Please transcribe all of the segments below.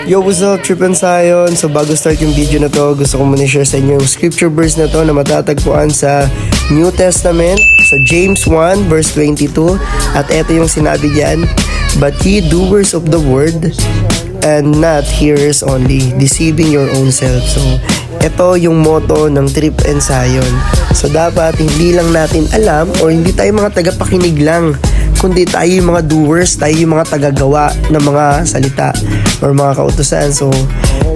Yo, what's up, Trip and Zion? So bago start yung video na to, gusto ko muna share sa inyo yung scripture verse na to na matatagpuan sa New Testament, sa James 1 verse 22. At eto yung sinabi diyan, "But ye doers of the word, and not hearers only, deceiving your own self." So ito yung motto ng Trip and Zion. So dapat hindi lang natin alam or hindi tayo mga tagapakinig lang, kundi tayo yung mga doers, tayo yung mga tagagawa ng mga salita or mga kautusan. So,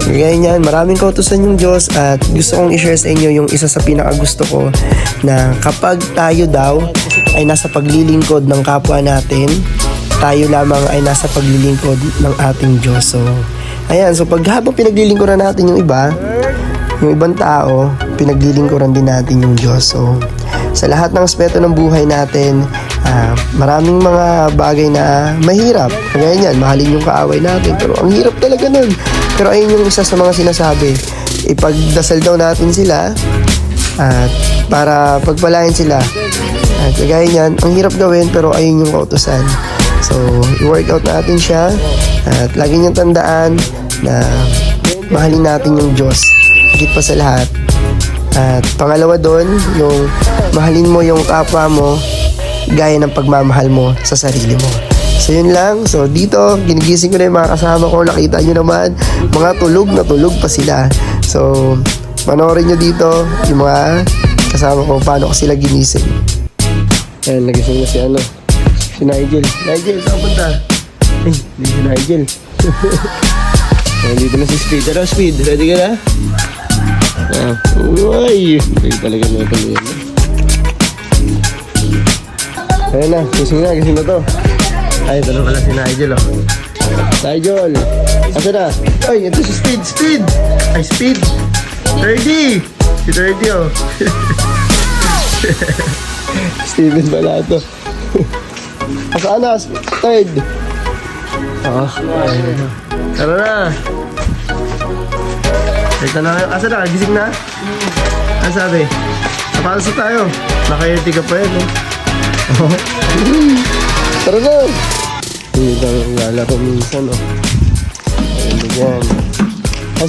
ganyan, maraming kautusan yung Diyos at gusto kong i-share sa inyo yung isa sa pinakagusto ko na kapag tayo daw ay nasa paglilingkod ng kapwa natin, tayo lamang ay nasa paglilingkod ng ating Diyos. So, ayan, so pag habang pinaglilingkuran natin yung iba, yung ibang tao, pinaglilingkuran din natin yung Diyos. So, sa lahat ng aspeto ng buhay natin, maraming mga bagay na mahirap. Kaya yan, mahalin yung kaaway natin. Pero ang hirap talaga nun. Pero ayun yung isa sa mga sinasabi. Ipagdasal daw natin sila at para pagpalain sila. At kagaya yan, ang hirap gawin pero ayun yung kautusan. So, i-workout natin siya at lagi niyong tandaan na mahalin natin yung Diyos. Higit pa sa lahat. At pangalawa doon, yung mahalin mo yung kapwa mo gaya ng pagmamahal mo sa sarili mo. So yun lang. So dito, ginigising ko na yung mga kasama ko. Nakita nyo naman, mga tulog na tulog pa sila. So, panoorin nyo dito yung mga kasama ko, paano ko sila ginising. Ayan, nagising na si Nigel. Nigel, saan punta? Ay, hindi si Nigel. Ayan, dito na si Speed. Ano, Speed? Ready ka na? Uy! Ay, talaga na ito. Ayan na, gising na to. Ay, ito na pala si Nigel, oh. Nigel! Asa na? Ay, ito si Speed! Ay, Speed! 30! Si 30, oh. Steven pala ito. Asaan na? Third! Oo. Tara na! Ito na kayo. Asa na? Gising na? Ano sabi? Napalasa tayo. Naka-80 ka pa yan, oh. Tara na! Hindi tayo lalaro minsan, oh. Ayun dyan.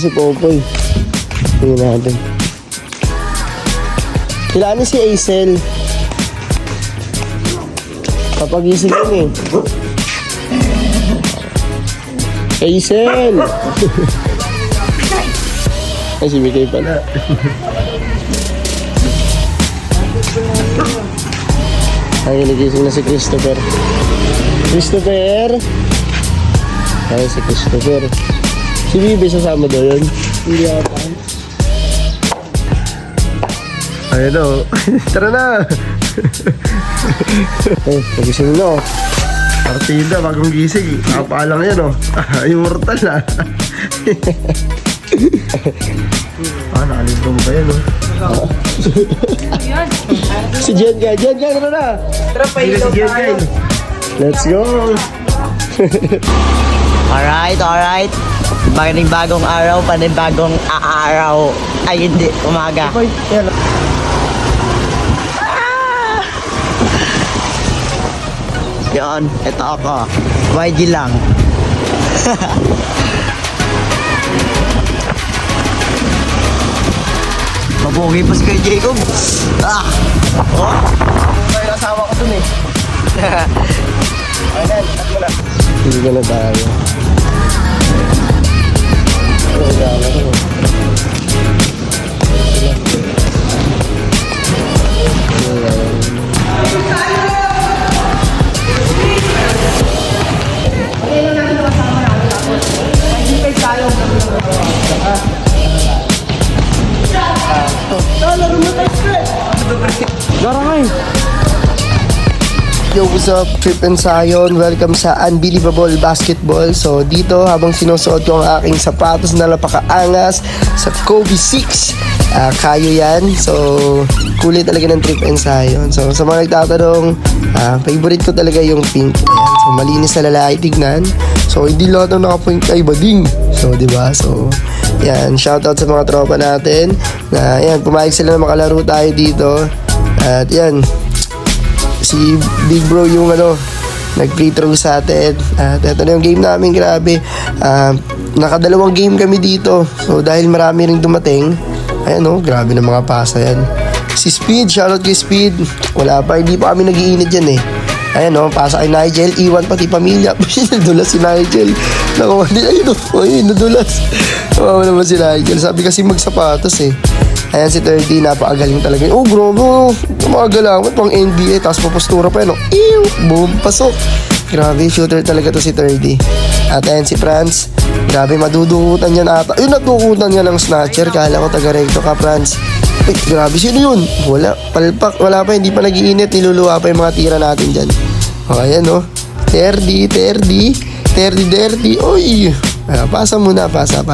Si Popoy. Tingnan natin. Kailangan si Aisel. Papagising yun, eh. Aisel! Ay, si Mikay pala. Ay, nagising na si Christopher. Christopher! Ay, si Christopher. Si Bibi sasama daw yun? Hindi ako. Ay, daw. Tara na! Ay, nagising na, oh. Partida, bagong gising. Nakapaalang yan, oh. Immortal na. Nakalibong pa yan, oh. Si Jen Guy, tara na! Tara, pailaw tayo. Let's go! Alright. Bagong araw, panibagong aaraw. Ay, hindi, umaga. Yan, ito ako. YG lang. Mabugi pa si Kuya Jacob. Oh? May kasama ko dun, eh. Ayan, at mo na. Hindi ka na tayo. Yo, what's up, Trip and Zion? Welcome sa Unbelievable Basketball. So dito, habang sinusuot ko ang aking sapatos na napakaangas sa Kobe 6, kayo yan. So kulit talaga ng Trip and Zion. So sa mga nagtatanong, favorite ko talaga yung pink. Ayan. So malinis na lalaki tignan. So hindi lahat ng naka-point ay bading. So diba? So yan, shoutout sa mga tropa natin na yan, pumayag sila na makalaro tayo dito. At yan, si Big Bro yung nag-free throw sa atin. At ito na yung game namin, grabe. nakadalawang game kami dito. So dahil marami ring dumating, ayan oh, grabe na mga pasa yan. Si Speed, shoutout kay Speed. Wala pa, hindi pa kami nag-iinit yan eh. Ayan oh, pasa kay Nigel, iwan pati pamilya. Nadulas si Nigel. Nakuha din, ayun oh, ayun, nadulas. Nakuha naman si Nigel. Sabi kasi magsapatos eh. Ayan si 30, napakagaling talaga. Oh, grabe oh, mga galawan, pang NBA, tapos papostura pa yan oh. Ew, boom, pasok. Grabe, shooter talaga to si 30. At ayan si Franz. Grabe, madudukutan yan ata. Yun, natukutan niya ng snatcher. Kala ko taga-recto ka, Franz. Uy, grabe, sino yun? Wala, palpak, wala pa, hindi pa nag-iinit. Niluluwa pa yung mga tira natin dyan. O, ayan o. 30. Uy, pasa muna, pasa.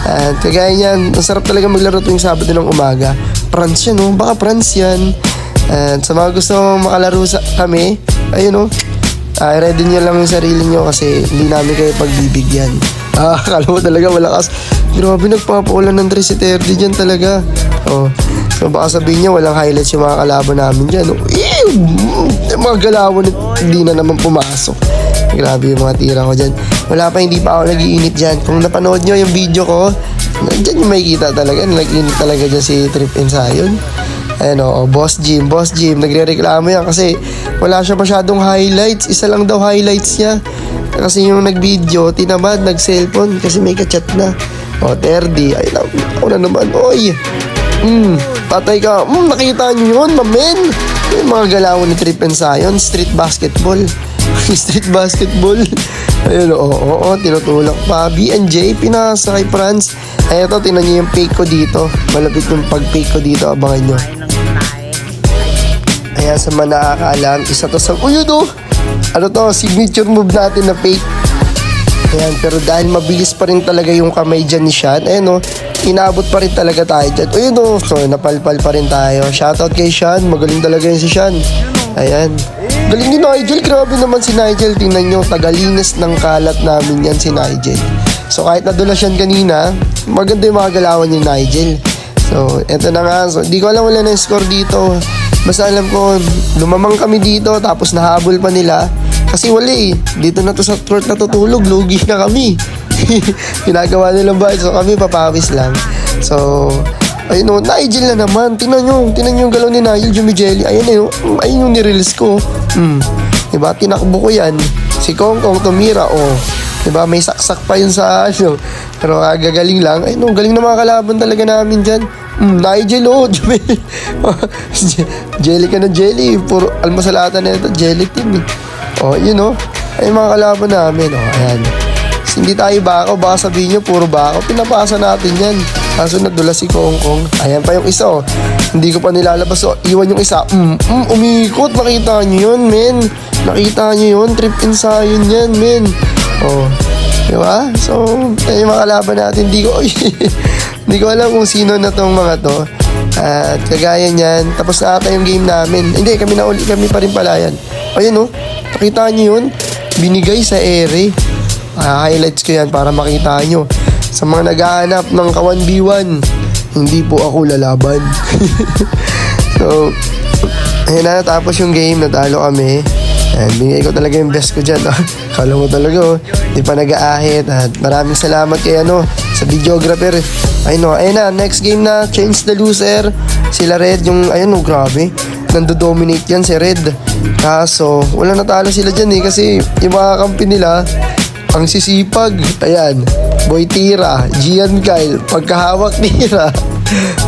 At kagaya niyan, ang sarap talaga maglaro tuwing Sabado ng umaga. Franz yan o, baka Franz yan. At sa mga gusto makalaro kami, ayun o. Ready nyo lang yung sarili nyo kasi hindi namin kayo pagbibigyan. Akala mo talaga malakas. Grabe, nagpapaulan ng 3:30 dyan talaga. Oh. So baka sabihin nyo walang highlights yung mga kalaban namin dyan. Oh. Ew! Yung mga galawan hindi na naman pumasok. Grabe yung mga tira ko dyan. Wala pa, hindi pa ako nag-iinit dyan. Kung napanood nyo yung video ko, dyan yung makikita talaga. Nag-iinit talaga dyan si Trip and Zion. Ayan o, Boss Jim, nagre-reklamo yan kasi wala siya masyadong highlights. Isa lang daw highlights niya. Kasi yung nag-video, tinamad, nag-cellphone kasi may kachat na. O, 30, ay ako na naman, oy. Patay ka, nakita niyo yun, mamen. Yung mga galawan ni Trip and Zion, street basketball. Ayun, oo, tinutulak pa. B&J, pinasa kay Franz. Ay, ito, tinan niyo yung fake ko dito. Malapit yung pag-fake ko dito, abangan nyo. Ayan, sa mga nakakaalam, isa to sa, yun oh! Ano to, signature move natin na fake. Ayan, pero dahil mabilis pa rin talaga yung kamay dyan ni Sean, ayan oh, inaabot pa rin talaga tayo dyan. Yun oh, so napalpal pa rin tayo. Shoutout kay Sean, magaling talaga yun si Sean. Ayan. Galing ni Nigel, grabe naman si Nigel. Tingnan nyo, tagalinis ng kalat namin yan si Nigel. So kahit nadulas yan kanina, maganda yung mga galawan ni Nigel. So eto na nga, so di ko alam wala na score dito. Basta alam ko, lumamang kami dito, tapos nahabol pa nila. Kasi wala eh, dito na to sa court natutulog, lugi na kami. Ginagawa nilang bahay, so kami papawis lang. So, ayun o, Nigel na naman. Tingnan nyo yung galaw ni Nigel, Jimmy Jelly. Ayun yung nirelease ko. Diba, tinakbo ko yan. Si Kongkong tumira, diba, may saksak pa yun sa ano. Pero gagaling lang. Ayun, galing na mga kalaban talaga namin dyan. Nigel Jelly ka na jelly. Puro almasalatan na ito, jelly team eh. Yun ay mga kalaban namin. Ayan. Hindi tayo bako, baka sabihin nyo puro bako. Pinapasa natin yan. Kaso nadulas si Kongkong. Ayan pa yung isa hindi ko pa nilalabas. Iwan yung isa. Umikot. Nakita nyo yun, men. Nakita nyo yun. Trip and Zion yan, men. Diba? So, yung mga kalaban natin. Hindi ko alam kung sino na tong mga to. At kagaya niyan, tapos na ata yung game namin. Hindi, kami pa rin pala yan. Ayun nakita nyo yun? Binigay sa ere. Highlights ko yan para makita nyo. Sa mga naghahanap ng ka-1v1, hindi po ako lalaban. So, ayun na, tapos yung game, natalo kami. And binigay ko talaga yung best ko dyan. Kala mo talaga, hindi pa nag-aahit. At maraming salamat kay sa videographer. Ayun na, next game na, change the loser. Sila Red, yung, grabe. Nando-dominate yan si Red. Kaso, wala natalo sila dyan kasi yung mga kampi nila, ang sisipag. Ayan, Boy tira, Gian Kyle, pagkahawak tira.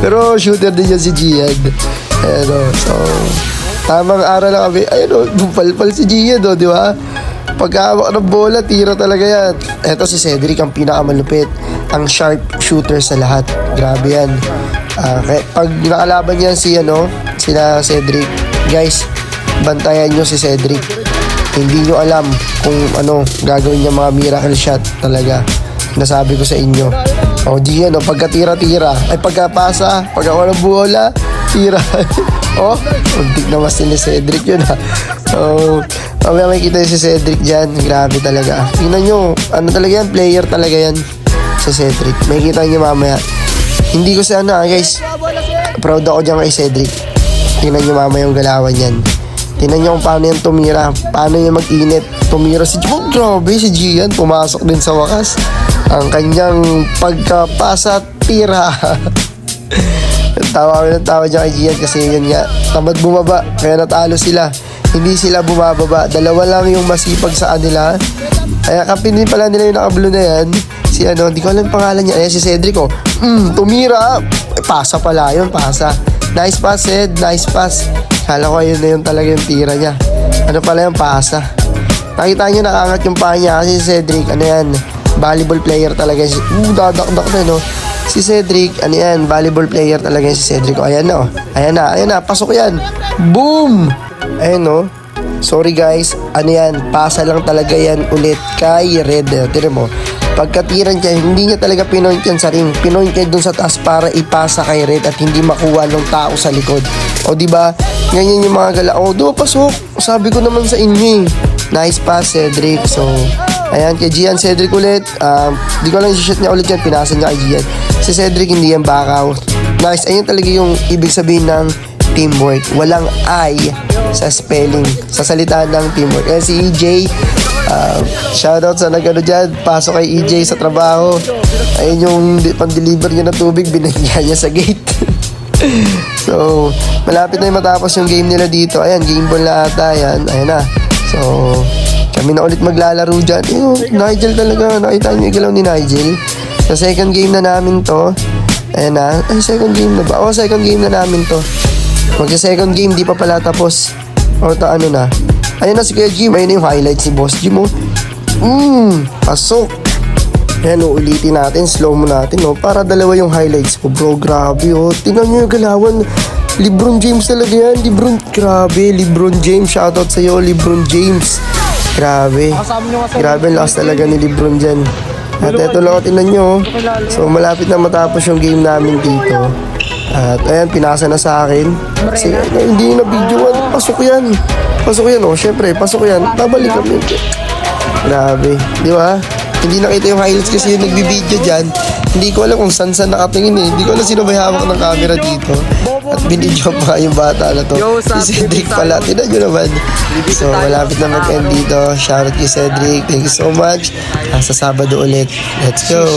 Pero shooter din yan si Gian. So, tamang aral lang kami. Palpal si Gian, di ba? Pagkahawak ng bola, tira talaga yan. Eto si Cedric, ang pinakamalupit. Ang sharp shooter sa lahat. Grabe yan. Pag nakalaban yan sila Cedric, guys, bantayan nyo si Cedric. Hindi nyo alam kung gagawin niya mga miracle shot talaga. Nasabi ko sa inyo. Gian, pagkatira-tira. Ay, pagkapasa, pagkakuha ng bola, tira. Untik na mas ni Cedric yun mamaya makikita yung si Cedric dyan. Grabe talaga. Tingnan nyo, talaga yan, player talaga yan. Si Cedric. Makikita nyo mamaya. Hindi ko guys. Proud ako dyan kay Cedric. Tingnan nyo mamaya yung galawan yan. Tingnan niyo kung paano yan tumira. Paano yan mag-init. Tumira si Gian. Grabe, si Gian. Pumasok din sa wakas. Ang kanyang pagkapasa tira. Tawa niya kay Gian kasi yun nga. Tamad bumaba. Kaya natalo sila. Hindi sila bumababa. Dalawa lang yung masipag sa kanila. Kaya kapinin pala nila yung nakablo na yan. Si ano, di ko alam pangalan niya. Ayan si Cedric, oh. Tumira. Pasa pala yun, pasa. Nice pass, Ced. Nice pass. Kala ko yun na yun talaga yung tira niya. Ano pala yung pasa. Nakita nyo nakaangat yung paa niya kasi si Cedric, ano yan, volleyball player talaga. Dadakdak na, no? Si Cedric, ano yan, volleyball player talaga si Cedric. O, ayan na, oh. Ayan na, pasok yan. Boom! Ayan, no? Sorry guys, ano yan, pasa lang talaga yan ulit kay Red. Tira mo, pagkatiran niya, hindi niya talaga pinoint yan sa ring. Pinoint niya dun sa taas para ipasa kay Red at hindi makuha ng tao sa likod. O diba, ganyan yung mga gala. O, diba pasok? Sabi ko naman sa inyo eh. Nice pass, Cedric. So, ayan, kay Gian Cedric ulit. Di ko lang i-shoot niya ulit yan, pinasa niya kay Gian. Si Cedric hindi yan backout. Nice, ayun talaga yung ibig sabihin ng teamwork. Walang I sa spelling, sa salita ng teamwork. Kaya si EJ, shoutout sa nagano dyan, pasok kay EJ sa trabaho. Ayun yung pang-deliver niya ng tubig, binigyan niya sa gate. So, malapit na yung matapos yung game nila dito. Ayan, game ball na ata, ayan na. So, kami na ulit maglalaro dyan. Nigel talaga, nakita niyo yung galaw ni Nigel. Sa second game na namin to. Ayan na, ay second game na ba? Second game na namin to. Magsa-second game, di pa pala tapos. O ano na. Ayun na si Kuya Jim. Ayun na yung highlights ni Boss Jim, oh. Pasok. Ayan, ulitin natin. Slow mo natin, oh. Para dalawa yung highlights ko, bro. Grabe, oh. Tingnan nyo yung galawan. LeBron James talaga yan. Grabe, LeBron James. Shoutout sa'yo, LeBron James. Grabe. Grabe, ang lakas talaga ni LeBron dyan. At eto lang, tingnan nyo, oh. So, malapit na matapos yung game namin dito. At ayan, pinasa na sa akin. Kasi hindi na videoan. Pasok yan, oh. Syempre, pasok yan. Babalik kami. Grabe, di ba? Hindi nakita yung highlights kasi yung nagbibideo dyan. Hindi ko alam kung saan nakatingin eh. Hindi ko alam sino may hawak ng camera dito. At binidyo pa yung bata na to. Si Cedric pala. Tinan nyo naman. So, malapit na mag-end dito. Shoutout kay Cedric. Thank you so much. Sa Sabado ulit. Let's go.